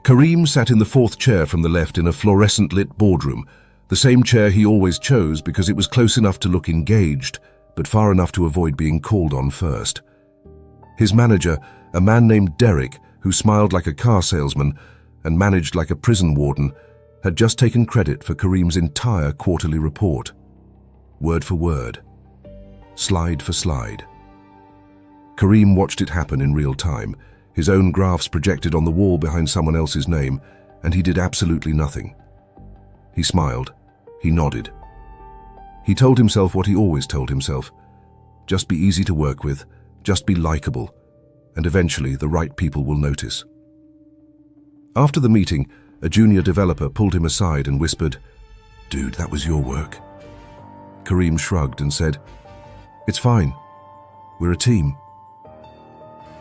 Kareem sat in the fourth chair from the left in a fluorescent-lit boardroom, the same chair he always chose because it was close enough to look engaged, but far enough to avoid being called on first. His manager, a man named Derek, who smiled like a car salesman and managed like a prison warden, had just taken credit for Kareem's entire quarterly report. Word for word. Slide for slide. Kareem watched it happen in real time, his own graphs projected on the wall behind someone else's name, and he did absolutely nothing. He smiled. He nodded. He told himself what he always told himself. Just be easy to work with, just be likable, and eventually the right people will notice. After the meeting, a junior developer pulled him aside and whispered, "Dude, that was your work." Kareem shrugged and said, "It's fine. We're a team."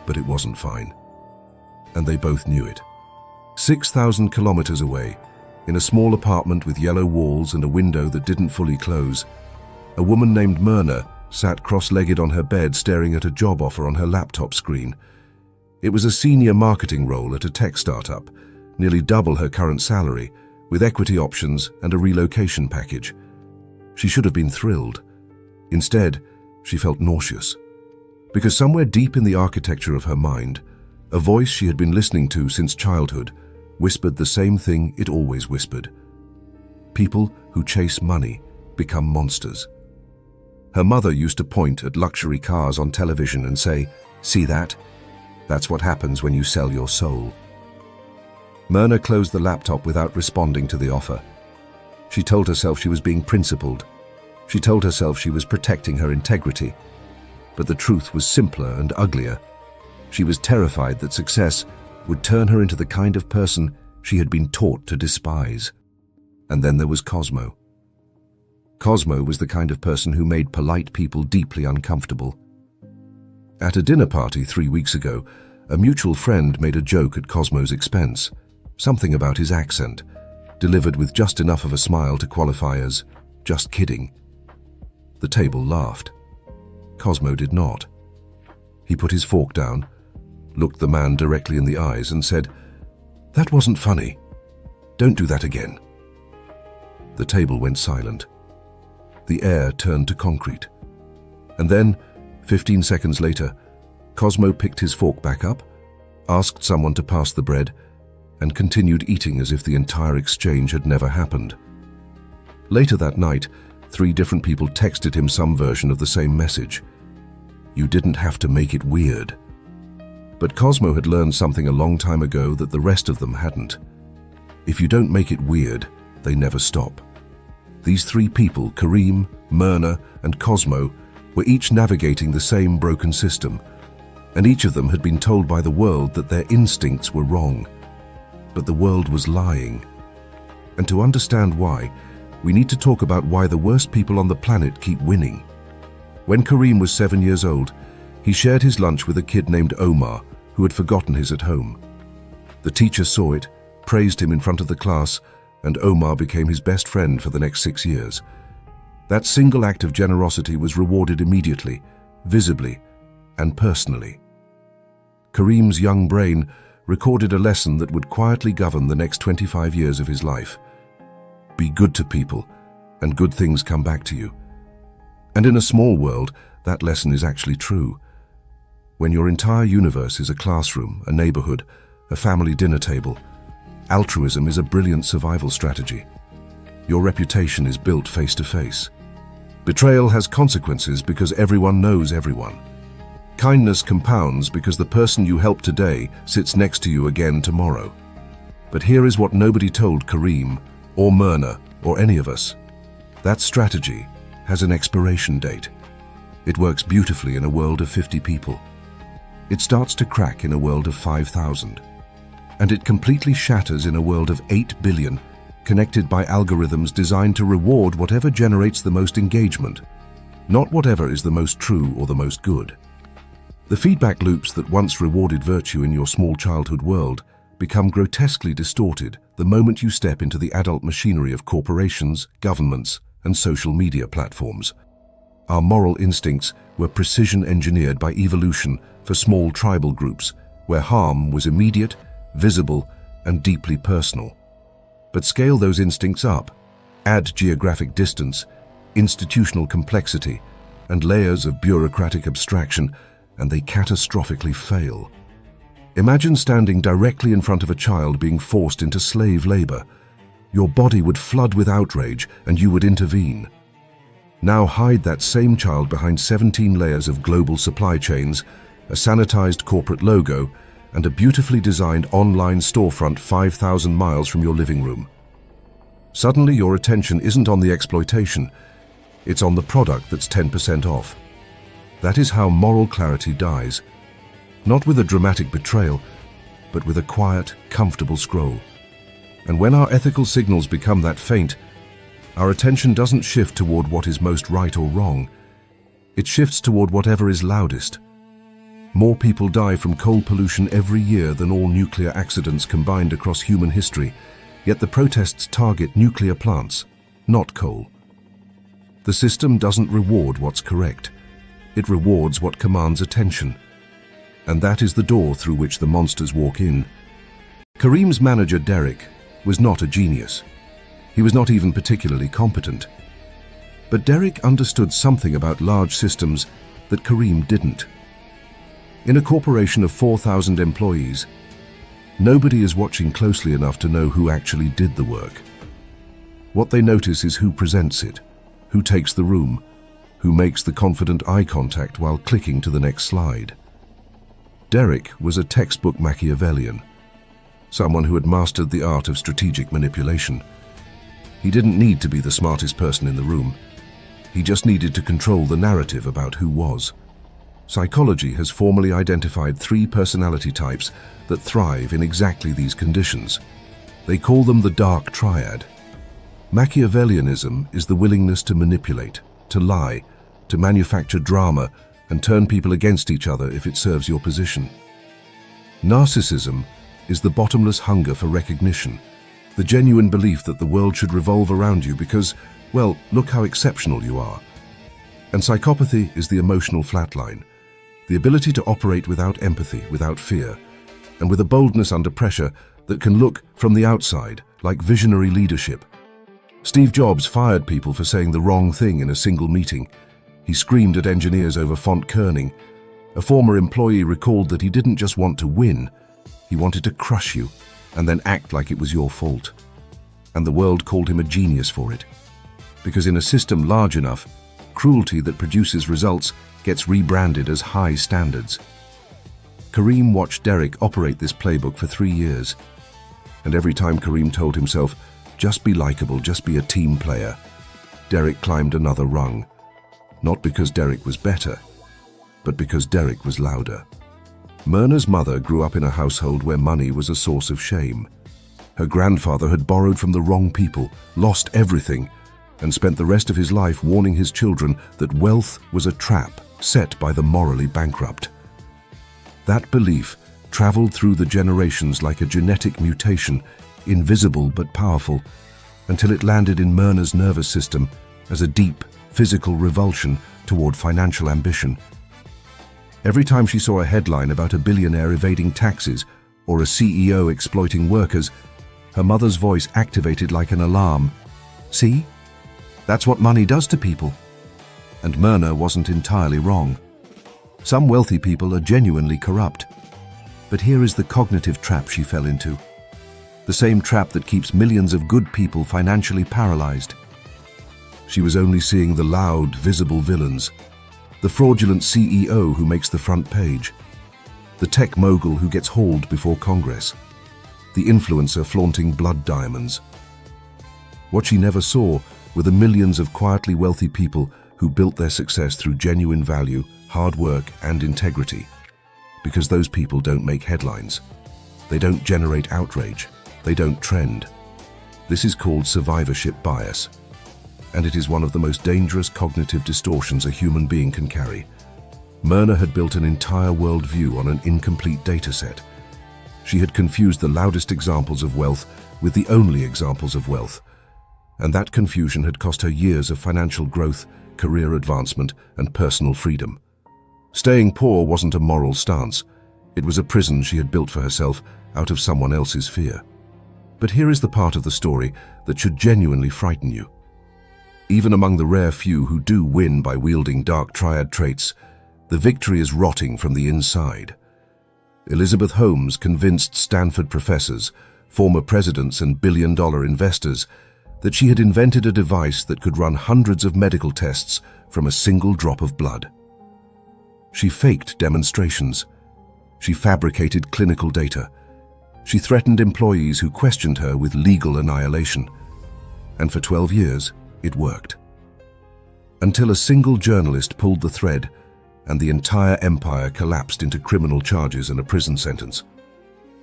But it wasn't fine. And they both knew it. 6,000 kilometers away, in a small apartment with yellow walls and a window that didn't fully close, a woman named Myrna sat cross-legged on her bed staring at a job offer on her laptop screen. It was a senior marketing role at a tech startup, nearly double her current salary, with equity options and a relocation package. She should have been thrilled. Instead, she felt nauseous. Because somewhere deep in the architecture of her mind, a voice she had been listening to since childhood whispered the same thing it always whispered. People who chase money become monsters. Her mother used to point at luxury cars on television and say, "See that? That's what happens when you sell your soul." Myrna closed the laptop without responding to the offer. She told herself she was being principled. She told herself she was protecting her integrity. But the truth was simpler and uglier. She was terrified that success would turn her into the kind of person she had been taught to despise. And then there was Cosmo. Cosmo was the kind of person who made polite people deeply uncomfortable. At a dinner party 3 weeks ago, a mutual friend made a joke at Cosmo's expense, something about his accent, delivered with just enough of a smile to qualify as, "Just kidding." The table laughed. Cosmo did not. He put his fork down, looked the man directly in the eyes and said, "That wasn't funny. Don't do that again." The table went silent. The air turned to concrete. And then, 15 seconds later, Cosmo picked his fork back up, asked someone to pass the bread, and continued eating as if the entire exchange had never happened. Later that night, 3 different people texted him some version of the same message. You didn't have to make it weird. But Cosmo had learned something a long time ago that the rest of them hadn't. If you don't make it weird, they never stop. These 3 people, Kareem, Myrna, and Cosmo, were each navigating the same broken system, and each of them had been told by the world that their instincts were wrong. But the world was lying. And to understand why, we need to talk about why the worst people on the planet keep winning. When Kareem was 7 years old, he shared his lunch with a kid named Omar, who had forgotten his at home. The teacher saw it, praised him in front of the class, and Omar became his best friend for the next 6 years. That single act of generosity was rewarded immediately, visibly, and personally. Kareem's young brain recorded a lesson that would quietly govern the next 25 years of his life. Be good to people, and good things come back to you. And in a small world, that lesson is actually true. When your entire universe is a classroom, a neighborhood, a family dinner table, altruism is a brilliant survival strategy. Your reputation is built face to face. Betrayal has consequences because everyone knows everyone. Kindness compounds because the person you help today sits next to you again tomorrow. But here is what nobody told Kareem, or Myrna, or any of us. That strategy has an expiration date. It works beautifully in a world of 50 people. It starts to crack in a world of 5,000. And it completely shatters in a world of 8 billion, connected by algorithms designed to reward whatever generates the most engagement, not whatever is the most true or the most good. The feedback loops that once rewarded virtue in your small childhood world become grotesquely distorted the moment you step into the adult machinery of corporations, governments, and social media platforms. Our moral instincts were precision engineered by evolution for small tribal groups, where harm was immediate, visible, and deeply personal. But scale those instincts up, add geographic distance, institutional complexity, and layers of bureaucratic abstraction, and they catastrophically fail. Imagine standing directly in front of a child being forced into slave labor. Your body would flood with outrage, and you would intervene. Now hide that same child behind 17 layers of global supply chains, a sanitized corporate logo, and a beautifully designed online storefront 5,000 miles from your living room. Suddenly your attention isn't on the exploitation, it's on the product that's 10% off. That is how moral clarity dies. Not with a dramatic betrayal, but with a quiet, comfortable scroll. And when our ethical signals become that faint, our attention doesn't shift toward what is most right or wrong. It shifts toward whatever is loudest. More people die from coal pollution every year than all nuclear accidents combined across human history, yet the protests target nuclear plants, not coal. The system doesn't reward what's correct. It rewards what commands attention. And that is the door through which the monsters walk in. Kareem's manager, Derek, was not a genius. He was not even particularly competent. But Derek understood something about large systems that Kareem didn't. In a corporation of 4,000 employees, nobody is watching closely enough to know who actually did the work. What they notice is who presents it, who takes the room, who makes the confident eye contact while clicking to the next slide. Derek was a textbook Machiavellian, someone who had mastered the art of strategic manipulation. He didn't need to be the smartest person in the room. He just needed to control the narrative about who was. Psychology has formally identified 3 personality types that thrive in exactly these conditions. They call them the dark triad. Machiavellianism is the willingness to manipulate, to lie, to manufacture drama, and turn people against each other if it serves your position. Narcissism is the bottomless hunger for recognition, the genuine belief that the world should revolve around you because, well, look how exceptional you are. And psychopathy is the emotional flatline, the ability to operate without empathy, without fear, and with a boldness under pressure that can look, from the outside, like visionary leadership. Steve Jobs fired people for saying the wrong thing in a single meeting. He screamed at engineers over font kerning. A former employee recalled that he didn't just want to win, he wanted to crush you and then act like it was your fault. And the world called him a genius for it. Because in a system large enough, cruelty that produces results gets rebranded as high standards. Kareem watched Derek operate this playbook for 3 years. And every time Kareem told himself, just be likable, just be a team player, Derek climbed another rung. Not because Derek was better, but because Derek was louder. Myrna's mother grew up in a household where money was a source of shame. Her grandfather had borrowed from the wrong people, lost everything, and spent the rest of his life warning his children that wealth was a trap set by the morally bankrupt. That belief traveled through the generations like a genetic mutation, invisible but powerful, until it landed in Myrna's nervous system as a deep, physical revulsion toward financial ambition. Every time she saw a headline about a billionaire evading taxes or a CEO exploiting workers, her mother's voice activated like an alarm. See? That's what money does to people. And Myrna wasn't entirely wrong. Some wealthy people are genuinely corrupt. But here is the cognitive trap she fell into. The same trap that keeps millions of good people financially paralyzed. She was only seeing the loud, visible villains, the fraudulent CEO who makes the front page, the tech mogul who gets hauled before Congress, the influencer flaunting blood diamonds. What she never saw were the millions of quietly wealthy people who built their success through genuine value, hard work, and integrity. Because those people don't make headlines. They don't generate outrage. They don't trend. This is called survivorship bias. And it is one of the most dangerous cognitive distortions a human being can carry. Myrna had built an entire worldview on an incomplete data set. She had confused the loudest examples of wealth with the only examples of wealth. And that confusion had cost her years of financial growth, career advancement, and personal freedom. Staying poor wasn't a moral stance. It was a prison she had built for herself out of someone else's fear. But here is the part of the story that should genuinely frighten you. Even among the rare few who do win by wielding dark triad traits, the victory is rotting from the inside. Elizabeth Holmes convinced Stanford professors, former presidents and billion-dollar investors that she had invented a device that could run hundreds of medical tests from a single drop of blood. She faked demonstrations. She fabricated clinical data. She threatened employees who questioned her with legal annihilation. And for 12 years, it worked. Until a single journalist pulled the thread and the entire empire collapsed into criminal charges and a prison sentence.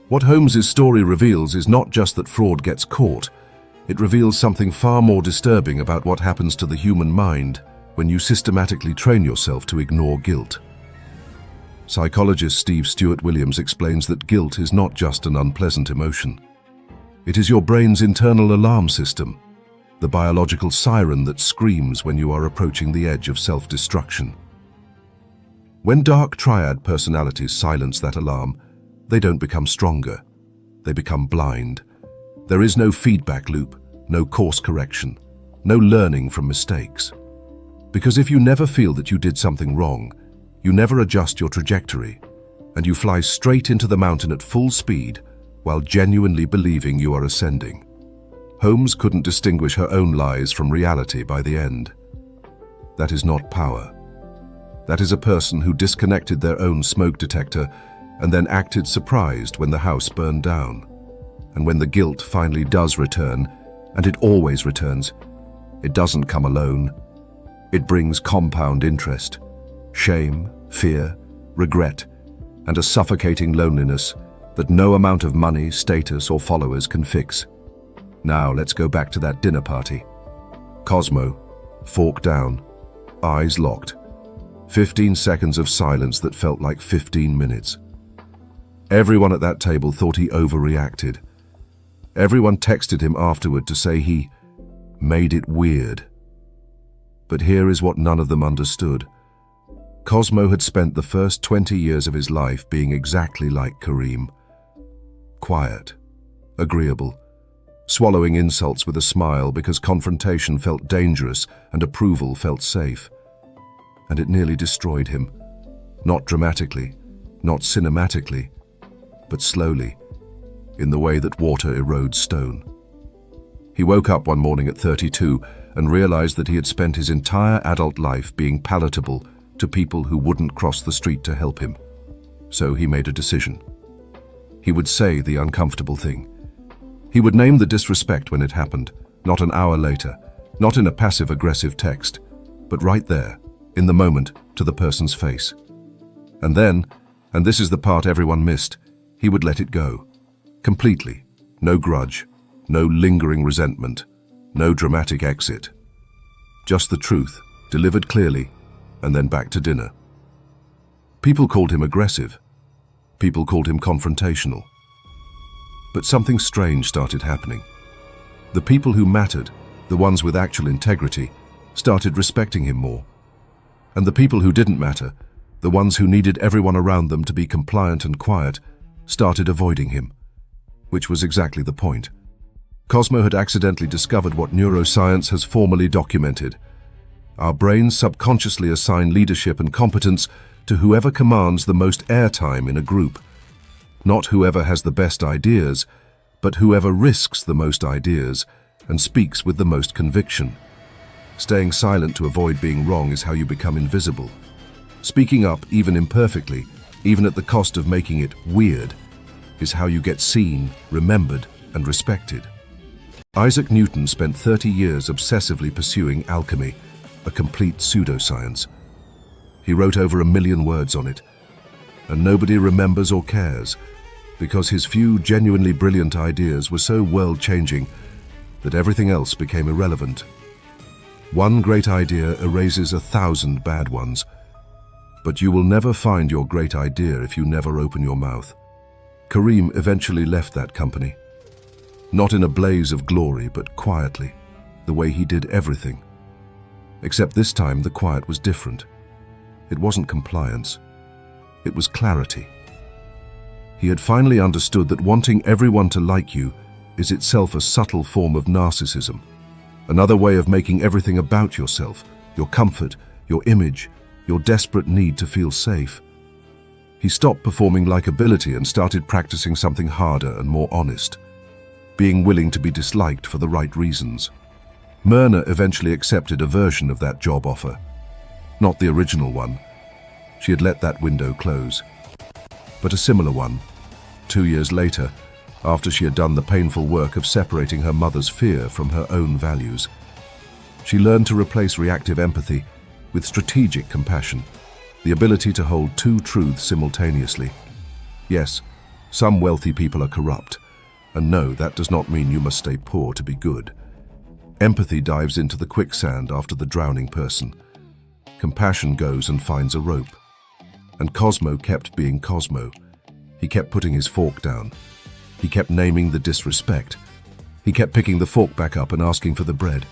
What Holmes's story reveals is not just that fraud gets caught. It reveals something far more disturbing about what happens to the human mind when you systematically train yourself to ignore guilt. Psychologist Steve Stuart Williams explains that guilt is not just an unpleasant emotion. It is your brain's internal alarm system, the biological siren that screams when you are approaching the edge of self-destruction. When dark triad personalities silence that alarm, they don't become stronger. They become blind. There is no feedback loop, no course correction, no learning from mistakes. Because if you never feel that you did something wrong, you never adjust your trajectory, and you fly straight into the mountain at full speed while genuinely believing you are ascending. Holmes couldn't distinguish her own lies from reality by the end. That is not power. That is a person who disconnected their own smoke detector and then acted surprised when the house burned down. And when the guilt finally does return, and it always returns, it doesn't come alone. It brings compound interest, shame, fear, regret, and a suffocating loneliness that no amount of money, status, or followers can fix. Now let's go back to that dinner party. Cosmo, fork down, eyes locked. 15 seconds of silence that felt like 15 minutes. Everyone at that table thought he overreacted. Everyone texted him afterward to say he made it weird. But here is what none of them understood. Cosmo had spent the first 20 years of his life being exactly like Kareem. Quiet, agreeable, swallowing insults with a smile because confrontation felt dangerous and approval felt safe. And it nearly destroyed him. Not dramatically, not cinematically, but slowly, in the way that water erodes stone. He woke up one morning at 32 and realized that he had spent his entire adult life being palatable to people who wouldn't cross the street to help him. So he made a decision. He would say the uncomfortable thing. He would name the disrespect when it happened, not an hour later, not in a passive-aggressive text, but right there, in the moment, to the person's face. And then, and this is the part everyone missed, he would let it go. Completely. No grudge, no lingering resentment, no dramatic exit. Just the truth, delivered clearly, and then back to dinner. People called him aggressive. People called him confrontational. But something strange started happening. The people who mattered, the ones with actual integrity, started respecting him more. And the people who didn't matter, the ones who needed everyone around them to be compliant and quiet, started avoiding him. Which was exactly the point. Cosmo had accidentally discovered what neuroscience has formally documented. Our brains subconsciously assign leadership and competence to whoever commands the most airtime in a group. Not whoever has the best ideas, but whoever risks the most ideas and speaks with the most conviction. Staying silent to avoid being wrong is how you become invisible. Speaking up, even imperfectly, even at the cost of making it weird, is how you get seen, remembered, and respected. Isaac Newton spent 30 years obsessively pursuing alchemy, a complete pseudoscience. He wrote over 1 million words on it, and nobody remembers or cares, because his few genuinely brilliant ideas were so world-changing that everything else became irrelevant. One great idea erases 1,000 bad ones, but you will never find your great idea if you never open your mouth. Kareem eventually left that company. Not in a blaze of glory, but quietly, the way he did everything. Except this time the quiet was different. It wasn't compliance. It was clarity. He had finally understood that wanting everyone to like you is itself a subtle form of narcissism, another way of making everything about yourself, your comfort, your image, your desperate need to feel safe. He stopped performing likability and started practicing something harder and more honest, being willing to be disliked for the right reasons. Myrna eventually accepted a version of that job offer, not the original one. She had let that window close, but a similar one, 2 years later, after she had done the painful work of separating her mother's fear from her own values. She learned to replace reactive empathy with strategic compassion, the ability to hold two truths simultaneously. Yes, some wealthy people are corrupt, and no, that does not mean you must stay poor to be good. Empathy dives into the quicksand after the drowning person. Compassion goes and finds a rope. And Cosmo kept being Cosmo. He kept putting his fork down. He kept naming the disrespect. He kept picking the fork back up and asking for the bread.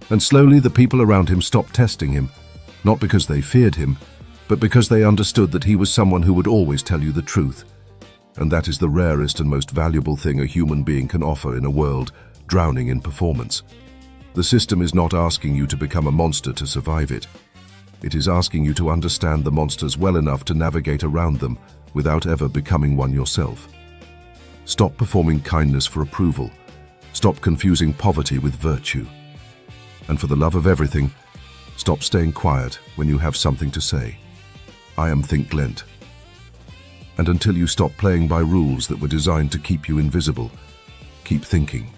And slowly the people around him stopped testing him, not because they feared him, but because they understood that he was someone who would always tell you the truth. And that is the rarest and most valuable thing a human being can offer in a world drowning in performance. The system is not asking you to become a monster to survive it. It is asking you to understand the monsters well enough to navigate around them without ever becoming one yourself. Stop performing kindness for approval. Stop confusing poverty with virtue. And for the love of everything, stop staying quiet when you have something to say. I am Think Glent. And until you stop playing by rules that were designed to keep you invisible, keep thinking.